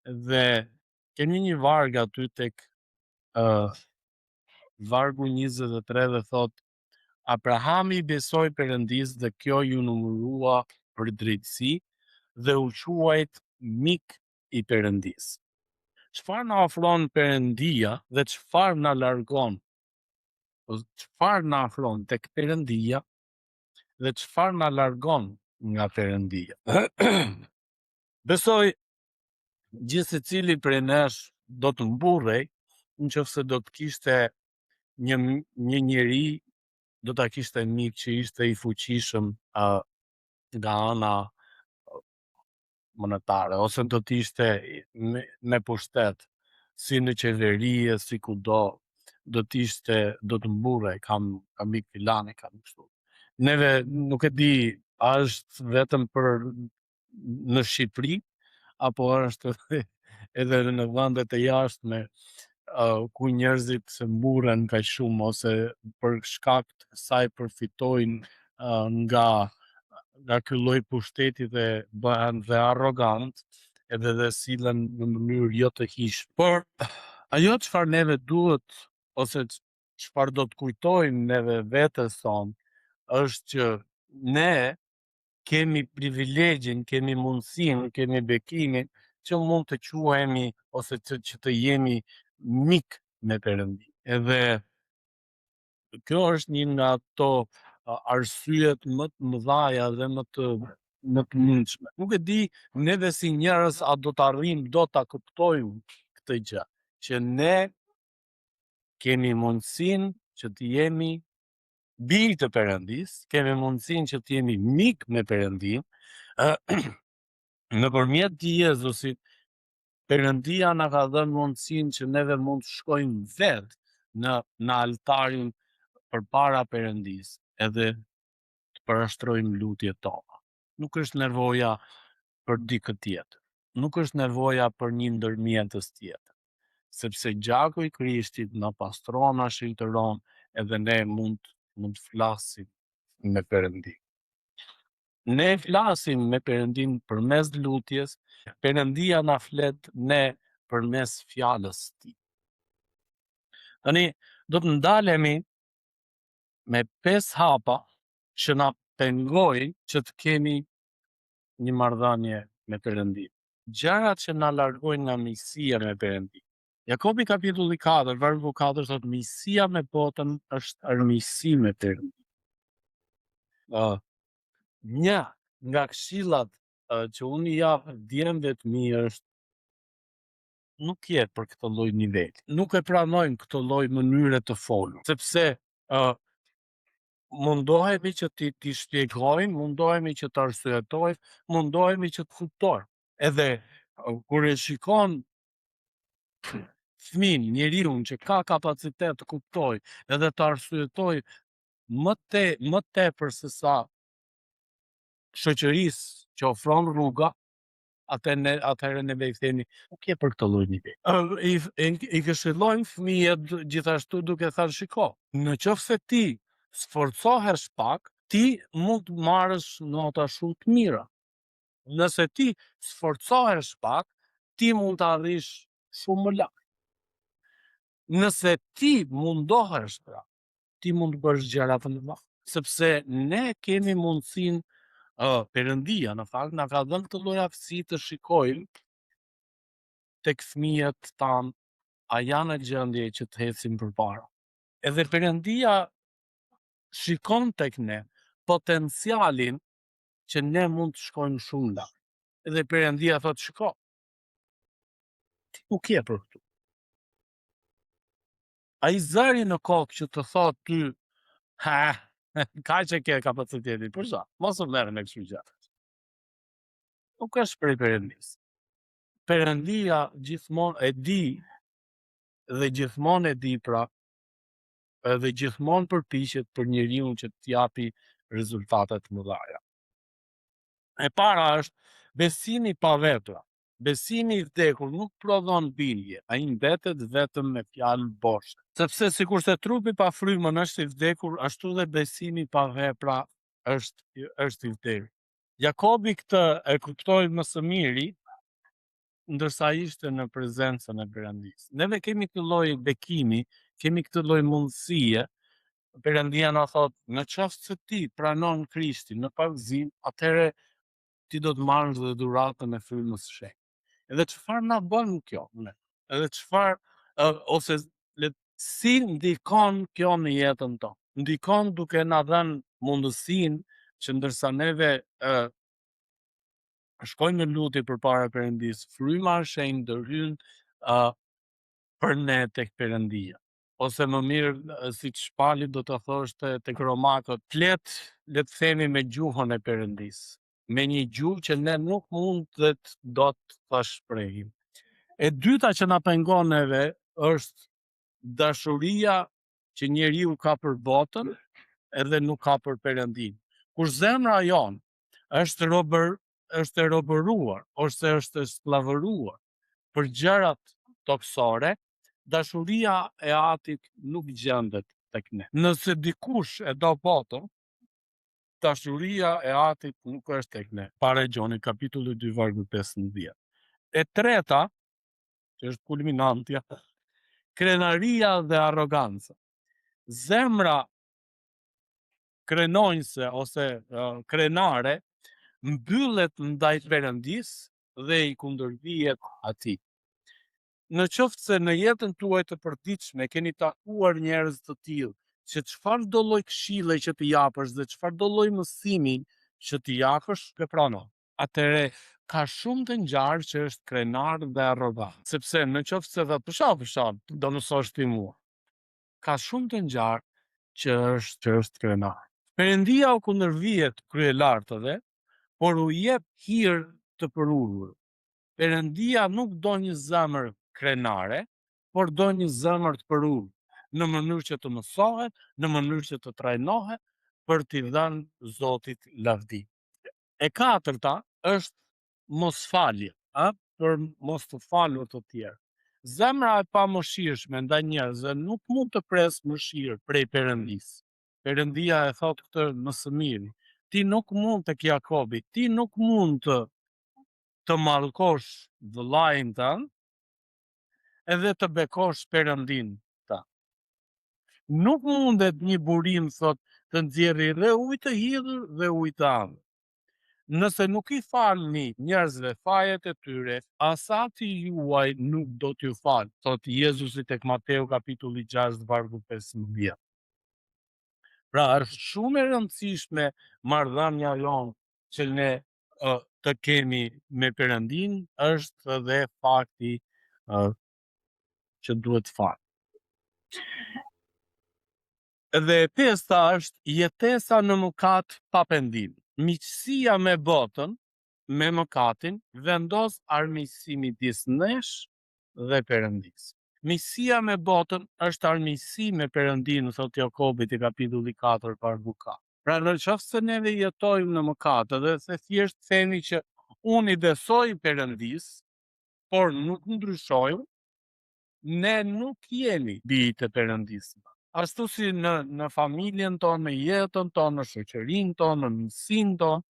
Dhe kemi një varg aty tek vargu 23 dhe thot Abrahami besoi Perëndis dhe kjo ju numërua për drejtësi dhe u quajt mik i Perëndis. Çfarë na ofron Perëndia dhe çfarë na largon? Çfarë na ofron tek Perëndia dhe çfarë na largon nga Perëndia? Besoj gjithë secili prej nesh do të mburrej nëse do të kishte një njeri, do ta kishte mik që ishte i fuqishëm nga ana monetare, ose do të ishte me pushtet, si në qeveri, si kudo, do të mburrej, kam mik filani, kam kështu. Neve nuk e di, a është vetëm për në Shqipëri, apo është edhe në vendet e jashtme ku njerëzit se mburren kaq shumë ose për shkak të kësaj përfitojnë nga ky lloj pushteti dhe bëhen dhe arrogant edhe dhe sillen në mënyrë jo të hishme. Por ajo çfarë neve duhet ose çfarë do të kujtojmë neve vetes tonë është që ne kemi privilegjin, kemi mundësinë, kemi bekimin që mund të quhemi ose që të jemi mik me Perëndin. Edhe kjo është një nga ato arsyet më të mëdhaja dhe më të mundshme. Nuk e di neve si njerëz a do të arrijmë do ta kuptojmë këtë gjë, që ne kemi mundësinë që të jemi bijë të Perëndis, kemi mundësinë që të jemi mik me Perëndin, nëpërmjet Jezusit, Perëndia na ka dhënë mundësinë që neve mund të shkojmë vetë në altarin përpara Perëndis, edhe të përshtrojmë lutjet tona. Nuk është nevoja për dikë tjetër. Nuk është nevoja për një ndërmjetës tjetër. Sepse gjaku i Krishtit na pastron, na shëltëron, edhe ne mund të flasim me Perëndin. Ne flasim me Perëndin përmes lutjes, Perëndia na flet ne përmes fjalës së tij. Tani do të ndalemi me 5 hapa që na pengojnë që të kemi një marrëdhënie me Perëndin. Gjërat që na largojnë nga miqësia me Perëndin. Jakobi kapitulli 4, vargu 4 thot miqësia me botën është armiqësi me Perëndin. Një nga këshillat që unë i jap djemve të mi është nuk je për këtë lloj niveli. Nuk e pranojmë këtë lloj mënyre të folur, sepse mundohemi që t'i shpjegojmë, mundohemi që të arsyetojmë, mundohemi që të kuptojmë. Edhe kur e shikon fëmin, njeriu që ka kapacitet të kuptoj edhe të arsyetoj më tepër se sa shoqërisë që ofron rruga, atëherë ne i themi, nuk je për këtë lloj niveli. I këshillojmë fëmijët gjithashtu duke thënë shiko, në qoftë se ti sforcohesh pak, ti mund të marrësh nota shumë të mira. Nëse ti sforcohesh pak, ti mund të arrish shumë më lart. Nëse ti mundohesh pra, ti mund të bësh gjëra të mëdha, sepse ne kemi mundësinë, Perëndia në fakt na ka dhënë këtë lloj aftësie të shikojmë tek fëmijët tanë a janë në gjendje që të ecin përpara. Edhe Perëndia shikon tek ne potencialin që ne mund të shkojmë shumë lart. Edhe Perëndia thotë shiko, ti nuk je për këtu. Ai zëri në kokë që të thotë ty, kaq e ke kapacitetin, për sa? Mos u merr me kështu gjëra. Nuk është prej Perëndis. Perëndia gjithmonë e di dhe gjithmonë e di pra, edhe gjithmonë përpiqet për njeriu që të japi rezultate të mëdha. E para është besimi pa vepra. Besimi i vdekur nuk prodhon bindje, ai mbetet vetëm me fjalë boshte. Sepse sikurse trupi pa frymën është i vdekur, ashtu dhe besimi pa vepra është i vdekur. Jakobi këtë e kuptoi më së miri ndërsa ishte në prezencën e Perëndisë. Neve kemi këtë lloj bekimi, kemi këtë lloj mundësie. Perëndia na thot, në qoftë se ti pranon Krishtin në pagëzim, atëherë ti do të marrësh dhe dhuratën e frymës së shenjtë. Edhe çfarë na bën kjo ne? Edhe çfarë ose si ndikon kjo në jetën tonë? Ndikon duke na dhënë mundësinë që ndërsa neve shkojmë në lutje përpara Perëndisë, fryma e shenjtë do hyjë për ne tek Perëndia. Ose më mirë, siç Pali do të thoshte tek Romakët, le të themi me gjuhën e Perëndisë, me një gjuhë që ne nuk mund të dot ta shprehim. E dyta që na pengon neve është dashuria që njeriu ka për botën edhe nuk ka për Perëndin. Kur zemra jon është e robëruar ose është skllavëruar për gjërat toksore, dashuria e Atit nuk gjendet tek ne. Nëse dikush e do botën, dashuria e Atit nuk është tek ne. Para Gjonit, kapitulli 2, vargu 15. E treta, që është kulminantja, krenaria dhe arroganca. Zemra krenonjse ose krenare mbyllet ndaj Perëndisë dhe i kundërvihet atij. Në qoftë se në jetën tuaj të përditshme keni takuar njerëz të tillë, që çfarë do lloj këshille që të japësh dhe çfarë do lloj mësimi që të japësh, e pranon. Atëre ka shumë të ngjarë që është krenar dhe arrogant, sepse në qoftë se dhe për do mësosh ti mua. Ka shumë të ngjarë që është krenar. Perëndia u kundërvihet kryelartëve, por u jep hir të përulur. Perëndia nuk do një zemër krenare, por do një zemër të përulur, në mënyrë që të mësohet, në mënyrë që të trajnohet, për t'i dhënë Zotit lavdi. E katërta është mosfalje, për mos të falur të tjerë. Zemra e pamëshirshme ndaj njerëzve nuk mund të presë mëshirë prej Perëndisë. Perëndia e thot këtë në së miri. Ti nuk mund tek Jakobi, ti nuk mund të mallkosh vëllain tënd edhe të bekosh Perëndin tënd. Nuk mundet një burim, thot, të nxjerrë dhe ujë të hidhur dhe ujë të ardhur. Nëse nuk i falni njerëzve fajet e tyre, as Ati juaj nuk do t'ju falë, thot Jezusi tek Mateu kapitulli 6 vargu 15. Pra është shumë e rëndësishme marrëdhënia jonë që ne të kemi me Perëndin, është edhe fakti që duhet falë. Dhe e pesta është jetesa në mëkat pa pendim. Miqësia me botën, me mëkatin, vendos armiqësi midis nesh dhe Perëndisë. Miqësia me botën është armiqësi me Perëndin, thot Jakobi te kapitulli 4 vargu 4. Pra në qoftë se neve jetojmë në mëkat dhe se thjesht themi që unë i besoj Perëndisë, por nuk ndryshojmë, ne nuk jemi bijtë e Perëndisë. Ashtu si në familjen tonë, në jetën tonë, në shoqërinë tonë, në miqësinë tonë,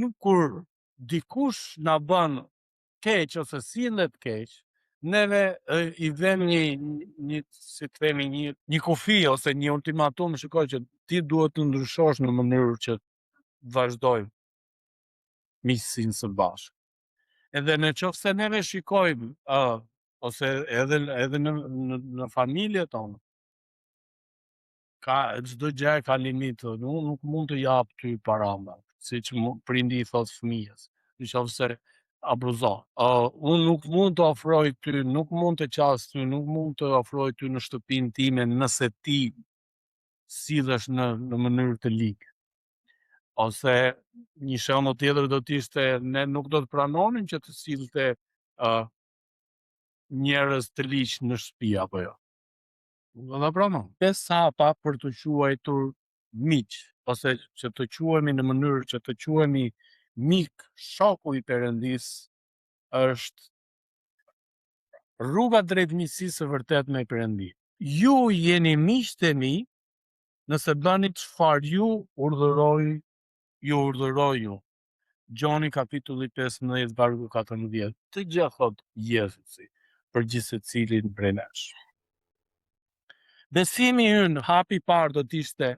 nuk kur dikush na bën keq ose sillet keq, neve i vëmë një si të themi një kufi ose një ultimatum, shikoj që ti duhet të ndryshosh në mënyrë që vazhdojmë miqësinë së bashku. Edhe në qoftë se neve shikojmë ose edhe në familje tonë, çdo gjë ka limitë. Unë nuk mund të jap ty parama, siç prindi i thot fëmijës, nëse abuzon. Unë nuk mund të ofroj ty, nuk mund të qas ty, nuk mund të ofroj ty në shtëpinë time nëse ti sillesh në mënyrë të ligë. Ose një shembull tjetër do të ishte, ne nuk do të pranonim që të sillte njerëz të ligjë në shtëpi apo jo. Dhe pranon. 5 hapa për të quajtur miq, ose që të quhemi në mënyrë që të quhemi mik, shoku i Perëndisë, është rruga drejt miqësisë së vërtet me Perëndin. Ju jeni miqtë e mi nëse bëni çfarë ju urdhëroj ju. Gjoni kapitulli 15 vargu 14. Të gjë thot Jezusi për gjithë secilin prej nesh. Besimi ynë, hapi i parë do të ishte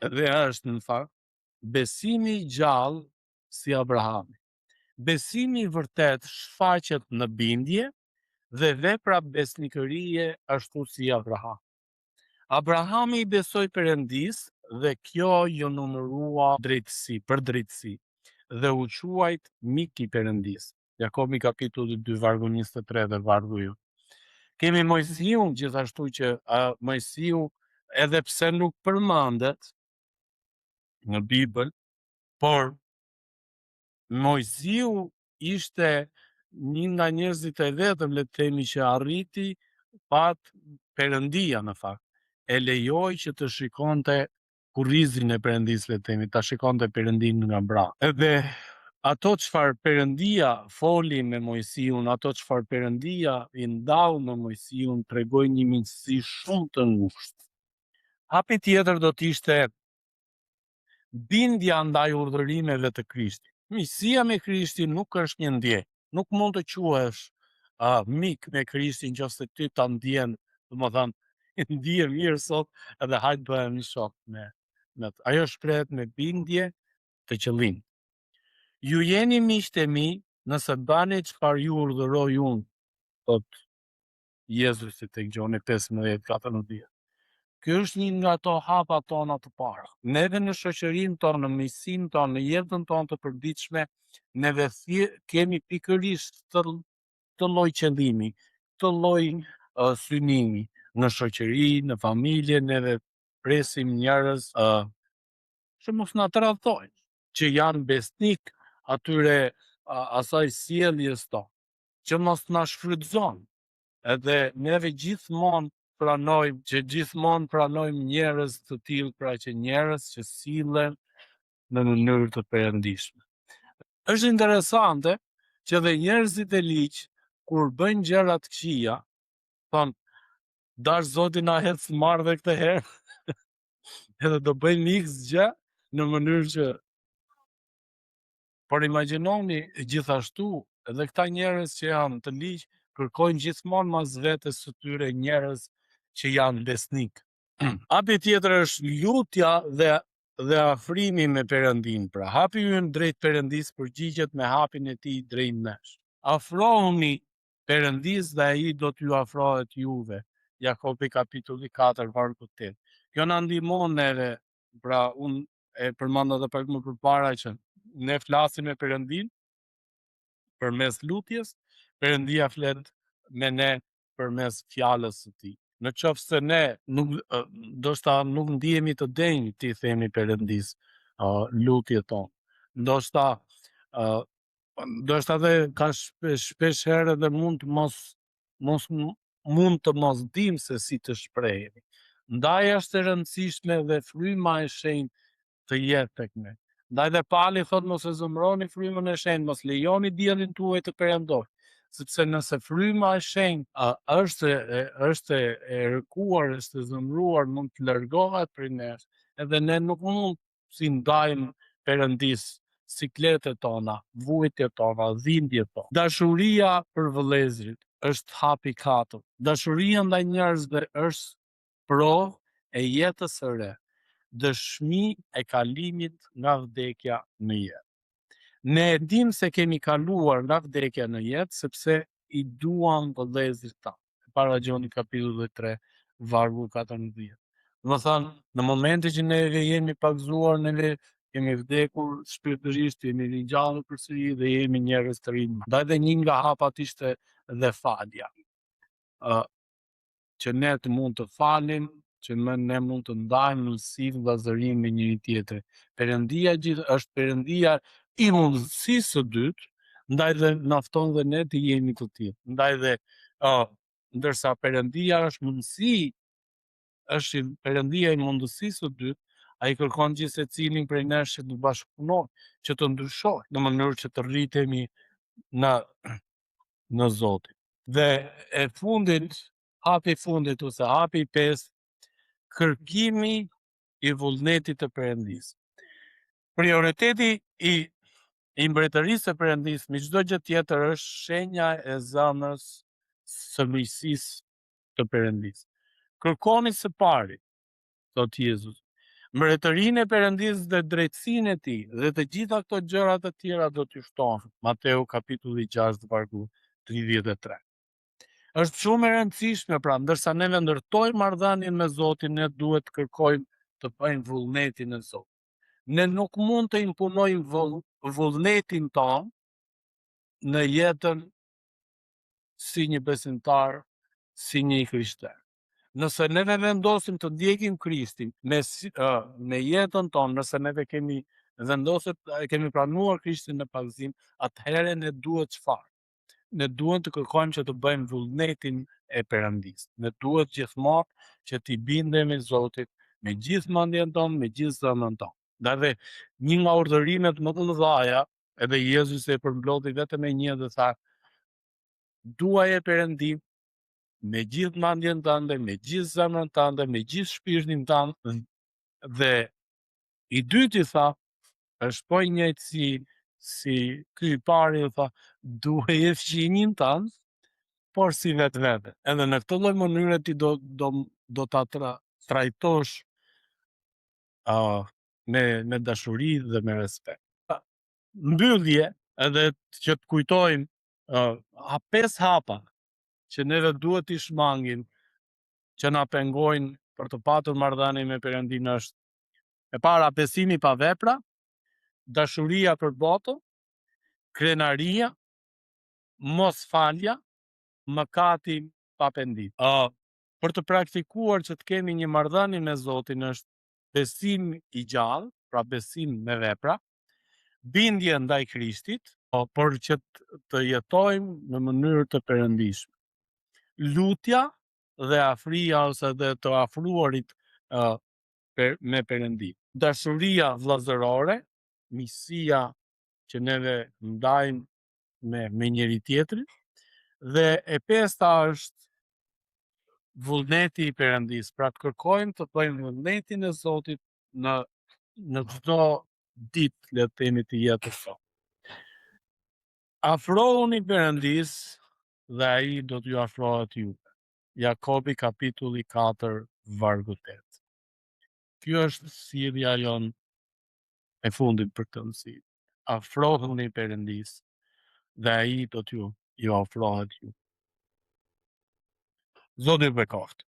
dhe është në fakt besimi i gjallë si Abrahami. Besimi i vërtet shfaqet në bindje dhe vepra besnikërie ashtu si Abraham. Abrahami i besoi Perëndis dhe kjo ju numërua drejtësi, për drejtësi, dhe u quajt mik i Perëndis. Jakobi kapitulli 2 vargu 23 dhe vargu 1. Kemi Mojsiun gjithashtu që Mojsiu, edhe pse nuk përmendet në Bibël, por Mojsiu ishte një nga njerëzit e vetëm, le të themi, që arriti pat Perëndia në fakt. E lejoi që të shikonte kurrizin e Perëndis, le të themi, ta shikonte Perëndin nga mbrapa. Edhe ato çfarë Perëndia foli me Mojsiun, ato çfarë Perëndia i ndau me Mojsiun, tregoi një miqësi shumë të ngushtë. Hapi tjetër do të ishte bindja ndaj urdhërimeve të Krishtit. Miqësia me Krishtin nuk është një ndjenjë. Nuk mund të quhesh mik me Krishtin nëse ty ta ndjen, domethënë, ndje mirë sot edhe hajt bëhemi shok me të. Ajo shprehet me bindje të qëllimit. Ju jeni miqtë e mi nëse bani çfarë ju urdhëroj unë, thot Jezusi tek Gjoni 15:14. Ky është një nga ato hapa tona të para. Neve në shoqërinë tonë, në miqësinë tonë, në jetën tonë të përditshme, neve kemi pikërisht të lloj qëllimi, të lloj synimi. Në shoqëri, në familje, neve presim njerëz që mos na tradhtojnë, që janë besnik atyre asaj sjelljes tonë, që mos na shfrytëzon. Edhe neve gjithmonë pranojmë njerëz të tillë, pra që njerëz që sillen në mënyrë të perëndishme. Është interesante që dhe njerëzit e liq, kur bëjnë gjëra të këqija, thonë, dash Zoti na hec marrë dhe këtë herë, edhe do bëjnë x gjë në mënyrë që... Por imagjinoni gjithashtu edhe këta njerëz që janë të liq, kërkojnë gjithmonë mas vetes së tyre njerëz që janë besnik. Hapi tjetër është lutja dhe afrimi me Perëndin. Pra, hapi ynë drejt Perëndis përgjigjet me hapin e tij drejt nesh. Afrohuni Perëndis dhe ai do t'ju afrohet juve. Jakobi kapitulli 4 vargu 8. Kjo na ndihmon neve, pra unë e përmenda edhe pak më përpara që ne flasim me Perëndin përmes lutjes, Perëndia flet me ne përmes fjalës së tij. Në qoftë se ne ndoshta nuk ndihemi të denjë ti themi Perëndis lutjet tonë. Ndoshta dhe ka shpesh herë dhe mund të mos dim se si të shprehemi. Ndaj është e rëndësishme dhe fryma e shenjtë të jetë tek ne. Ndaj dhe Pali thot mos e zëmroni frymën e shenjtë, mos lejoni diellin tuaj të perëndojë, sepse nëse fryma e shenjtë është e rëkuar, është e zëmruar, mund të largohet prej nesh, edhe ne nuk mund si ndajmë Perëndis sikletet tona, vujtjet tona, dhimbjet tona. Dashuria për vëllezërit është hapi 4. Dashuria ndaj njerëzve është provë e jetës së re, dëshmi e kalimit nga vdekja në jetë. Ne e dim se kemi kaluar nga vdekja në jetë sepse i duam vëllezërit tanë. Para Gjoni kapitulli 3 vargu 14. Do thënë, në momentin që ne jemi pagzuar, ne kemi vdekur shpirtërisht, jemi ringjallur përsëri dhe jemi njerëz të rinj. Ndaj dhe një nga hapat ishte dhe falja. Që ne të mund të falim, që ne mund të ndajmë mësi vëllazërim me njëri tjetrin. Perëndia është Perëndia i mundësisë së dytë, ndaj dhe na fton dhe ne të jemi të tillë. Ndaj dhe ndërsa Perëndia është Perëndia i mundësisë së dytë, ai kërkon gjithë secilin prej nesh që të bashkëpunojmë, që të ndryshojmë në mënyrë që të rritemi në Zotin. Dhe e fundit, hapi i fundit ose hapi i 5, kërkimi i vullnetit të Perëndis. Prioriteti i i mbretërisë së Perëndisë me çdo gjë tjetër është shenja e zemrës së miqësisë të Perëndisë. Kërkoni së pari, thot Jezus, mbretërinë e Perëndisë dhe drejtësinë e tij, dhe të gjitha këto gjëra të tjera do t'ju shtohen. Mateu kapitulli 6 vargu 33. Është shumë e rëndësishme, pra, ndërsa neve ndërtojmë marrëdhënien me Zotin, ne duhet të kërkojmë të bëjmë vullnetin e Zotit. Ne nuk mund të impunojmë vullnetin tonë në jetën si një besimtar, si një krishter. Nëse neve vendosim të ndjekim Krishtin me jetën tonë, nëse neve kemi pranuar Krishtin në pagëzim, atëherë ne duhet çfarë? Ne duhet të kërkojmë që të bëjmë vullnetin e Perëndisë. Ne duhet gjithmonë që t'i bindemi Zotit me gjithë mendjen tonë, me gjithë zemrën tonë. Dhe një nga urdhërimet më të mëdha, edhe Jezusi e përmblodhi vetëm me një dhe tha: duaje Perëndim me gjithë mendjen tënde, me gjithë zemrën tënde, me gjithë shpirtin tënd, dhe i dyti tha, është po i njëjtë si ky i pari, tha, duaje fqinjin tënd, por si vetvete. Edhe në këtë lloj mënyre ti do ta trajtosh me dashuri dhe me respekt. Mbyllje, edhe që të kujtojmë 5 hapa që neve duhet t'i shmangin, që na pengojnë për të patur marrëdhënie me Perëndin është: e para, besimi pa vepra, dashuria për botën, krenaria, mosfalja, mëkati pa pendim. Për të praktikuar që të kemi një marrëdhënie me Zotin është besim i gjallë, pra besim me vepra, bindje ndaj Krishtit, por që të jetojmë në mënyrë të perëndishme. Lutja dhe afria ose dhe të afruarit me Perëndin. Dashuria vllazërore, miqësia që neve ndajmë me njëri tjetrin, dhe e pesta është vullneti i Perëndisë, pra të kërkojmë të bëjmë vullnetin e Zotit në çdo ditë, le të themi, të jetës tonë. Afrohuni Perëndisë dhe ai do t'ju afrohet juve. Jakobi kapitulli 4 vargu 8. Kjo është sjellja jon e fundit për këtë mësim. Afrohuni Perëndisë dhe ai do t'ju afrohet juve. Zoti ju bekoft.